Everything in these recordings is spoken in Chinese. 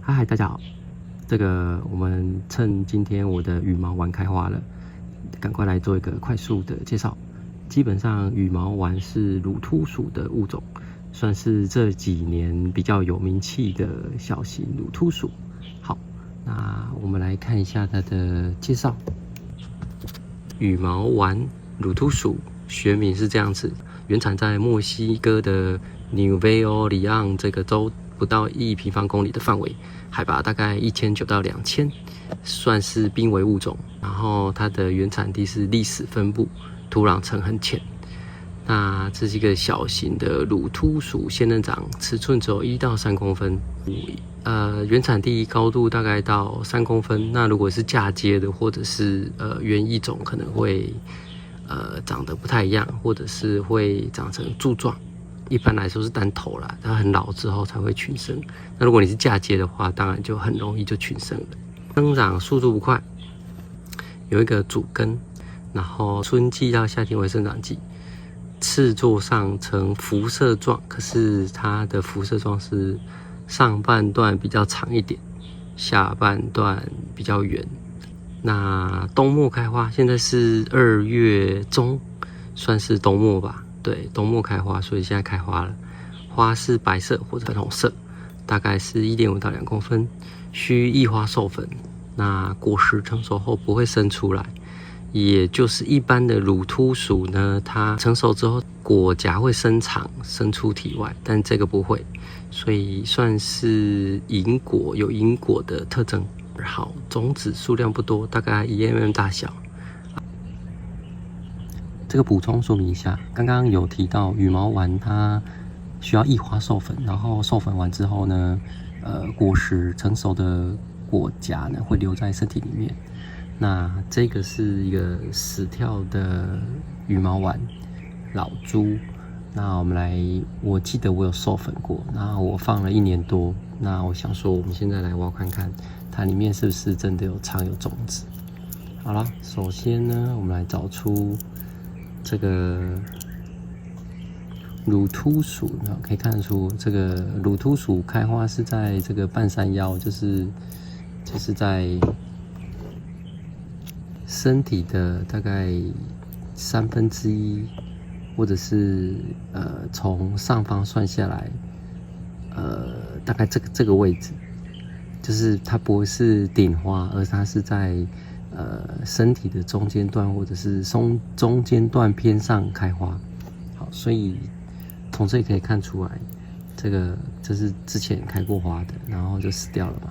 嗨，大家好。我们趁今天我的羽毛丸开花了，赶快来做一个快速的介绍。基本上羽毛丸是乳突属的物种，算是这几年比较有名气的小型乳突属。好，那我们来看一下它的介绍。羽毛丸乳突属学名是这样子，原产在墨西哥的纽维欧里昂这个州。不到1平方公里的范围，海拔大概1900到2000，算是濒危物种。然后它的原产地是历史分布，土壤层很浅。那这是一个小型的乳突属仙人掌，尺寸只有1到3公分。原产地高度大概到3公分。那如果是嫁接的或者是原异种，可能会长得不太一样，或者是会长成柱状。一般来说是单头啦，它很老之后才会群生。那如果你是嫁接的话，当然就很容易就群生了。生长速度不快，有一个主根，然后春季到夏天为生长季。刺座上呈辐射状，可是它的辐射状是上半段比较长一点，下半段比较圆。那冬末开花，现在是2月中，算是冬末吧。对，冬末开花，所以现在开花了。花是白色或者粉红色，大概是1.5到2公分，需异花授粉。那果实成熟后不会生出来，也就是一般的乳突属呢，它成熟之后果荚会伸长，伸出体外，但这个不会，所以算是银果，有银果的特征。好，种子数量不多，大概1mm 大小。这个补充说明一下，刚刚有提到羽毛丸它需要异花授粉，然后授粉完之后呢，果实成熟的果荚呢会留在身体里面。那这个是一个死跳的羽毛丸老株。那我记得我有授粉过，那我放了1年多。那我想说，我们现在来挖看看它里面是不是真的有藏有种子。好了，首先呢，我们来找出这个乳突属，可以看得出这个乳突属开花是在这个半山腰，就是在身体的大概1/3，或者是从上方算下来，大概这个位置，就是它不是顶花，而它是在身体的中间段，或者是中间段偏上开花。好，所以从这里可以看出来，这是之前开过花的，然后就死掉了嘛。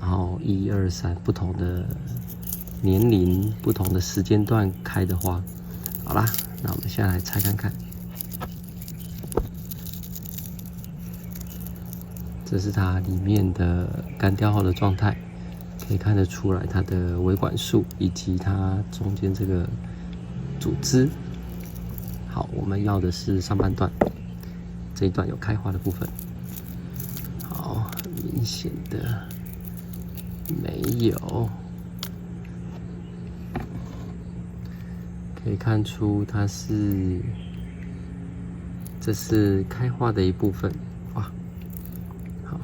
然后1、2、3不同的年龄、不同的时间段开的花。好啦，那我们现在来拆看看。这是它里面的干掉后的状态。可以看得出来它的维管束以及它中间这个组织。好，我们要的是上半段，这一段有开花的部分。好，很明显的没有，可以看出这是开花的一部分。哇，好。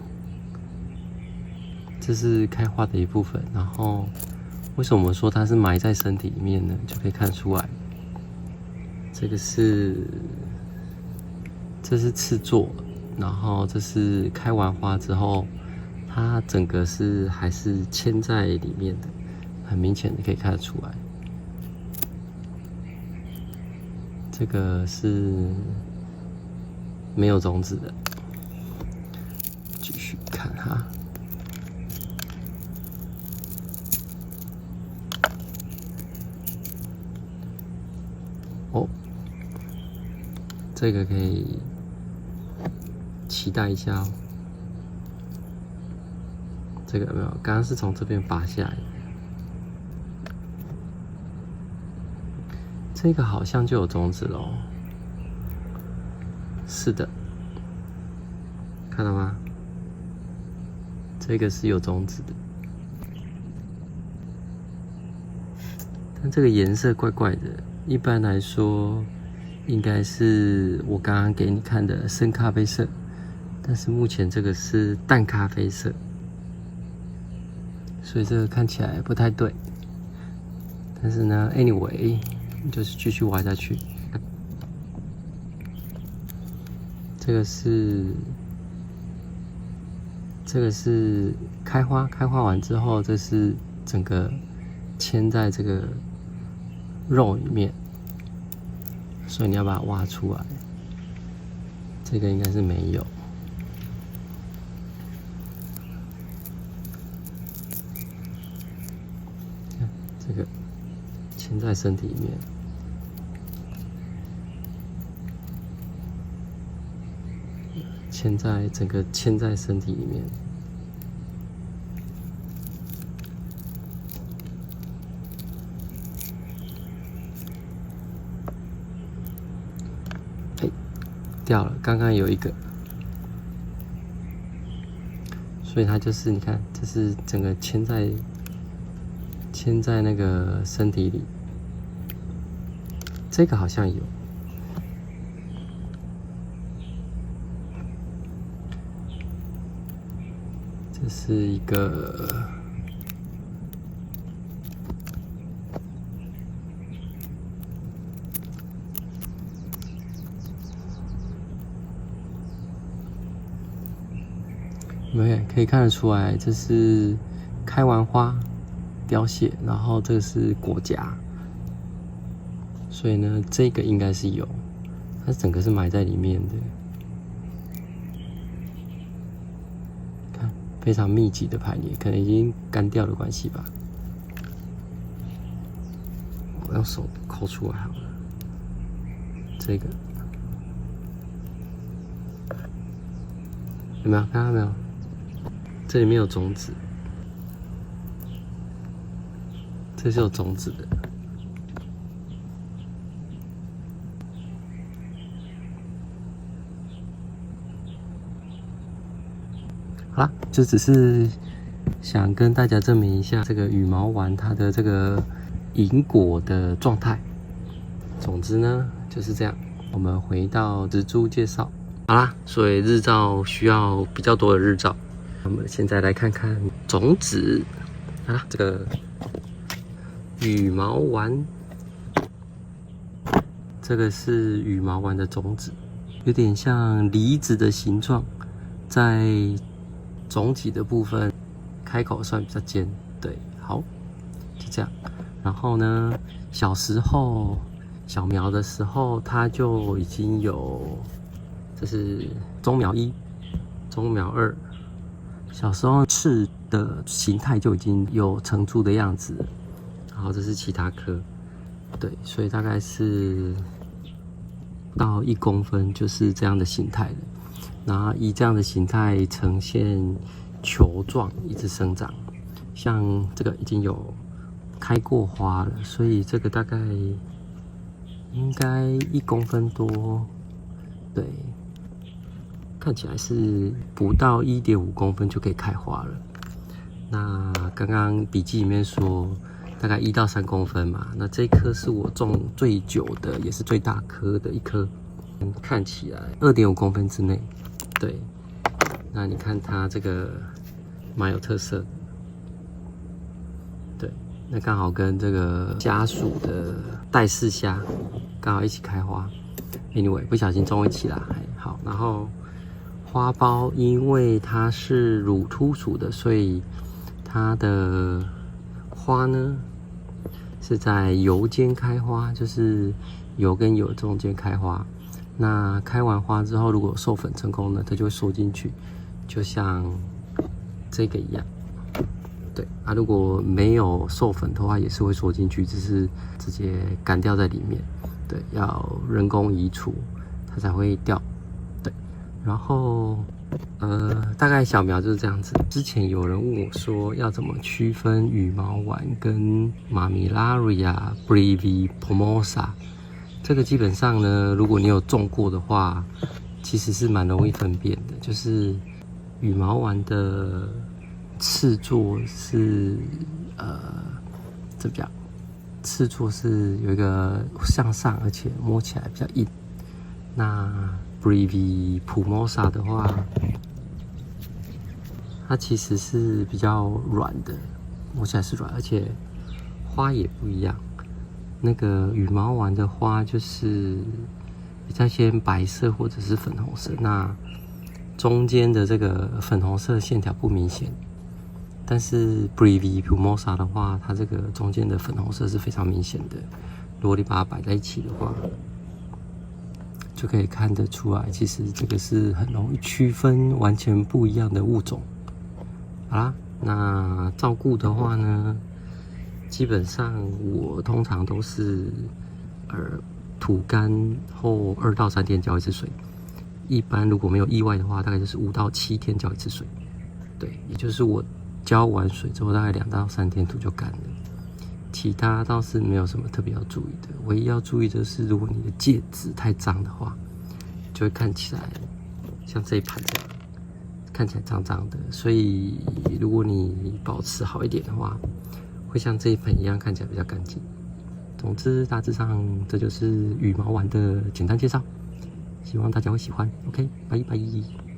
这是开花的一部分，然后为什么说它是埋在身体里面呢？就可以看出来，这是刺座，然后这是开完花之后，它整个还是嵌在里面的，很明显的可以看得出来。这个是没有种子的，继续看哈。哦，这个可以期待一下哦。这个有没有？刚刚是从这边拔下来的，这个好像就有种子咯。是的，看到吗？这个是有种子的，但这个颜色怪怪的。一般来说，应该是我刚刚给你看的深咖啡色，但是目前这个是淡咖啡色，所以这个看起来不太对。但是呢 ，anyway， 就是继续挖下去。这个是开花完之后，这是整个嵌在这个肉里面，所以你要把它挖出来。这个应该是没有。看这个嵌在身体里面。嵌在身体里面。掉了，刚刚有一个，所以它就是你看，这是整个嵌在那个身体里。这个好像有。这是一个可以看得出来，这是开完花凋谢，然后这个是果荚，所以呢，这个应该是有，它整个是埋在里面的。非常密集的排列，可能已经干掉的关系吧。我用手抠出来好了。这个有没有看到没有？这里面有种子，这是有种子的。好啦，就只是想跟大家证明一下这个羽毛丸它的这个银果的状态。总之呢，就是这样。我们回到植株介绍。好啦，所以日照需要比较多的日照。我们现在来看看种子。好啦，这个羽毛丸，这个是羽毛丸的种子，有点像梨子的形状，在种体的部分开口算比较尖。对，好，就这样。然后呢，小时候小苗的时候，它就已经有，这是中苗1、中苗2。小时候刺的形态就已经有成株的样子了。然后这是其他科，对，所以大概是到1公分就是这样的形态的。然后以这样的形态呈现球状一直生长，像这个已经有开过花了，所以这个大概应该1公分多，对，看起来是不到1.5公分就可以开花了。那刚刚笔记里面说大概1到3公分嘛，那这一颗是我种最久的，也是最大颗的一颗，看起来2.5公分之内。对，那你看它这个蛮有特色的，对，那刚好跟这个家属的带氏虾刚好一起开花。Anyway， 不小心种一起啦，好，然后花苞因为它是乳突属的，所以它的花呢是在油间开花，就是油跟油中间开花。那开完花之后，如果授粉成功呢，它就会缩进去，就像这个一样。对啊，如果没有授粉的话，也是会缩进去，只是直接干掉在里面。对，要人工移除，它才会掉。对，然后大概小苗就是这样子。之前有人问我说，要怎么区分羽毛丸跟 Mammillaria breviformosa？这个基本上呢，如果你有种过的话，其实是蛮容易分辨的。就是羽毛丸的刺座是怎么讲？刺座是有一个向上，而且摸起来比较硬。那 breviformosa 的话，它其实是比较软的，摸起来是软，而且花也不一样。那个羽毛丸的花就是比较偏白色或者是粉红色，那中间的这个粉红色线条不明显。但是 Brevi Plumosa 的话，它这个中间的粉红色是非常明显的。如果你把它摆在一起的话，就可以看得出来，其实这个是很容易区分完全不一样的物种。好啦，那照顾的话呢，基本上我通常都是土干后2到3天浇一次水。一般如果没有意外的话，大概就是5到7天浇一次水。对，也就是我浇完水之后，大概2到3天土就干了。其他倒是没有什么特别要注意的，唯一要注意的是，如果你的介质太脏的话，就会看起来像这一盘这样，看起来脏脏的。所以如果你保持好一点的话，会像这一盆一样看起来比较干净。总之，大致上这就是羽毛丸的简单介绍，希望大家会喜欢。OK， 拜拜。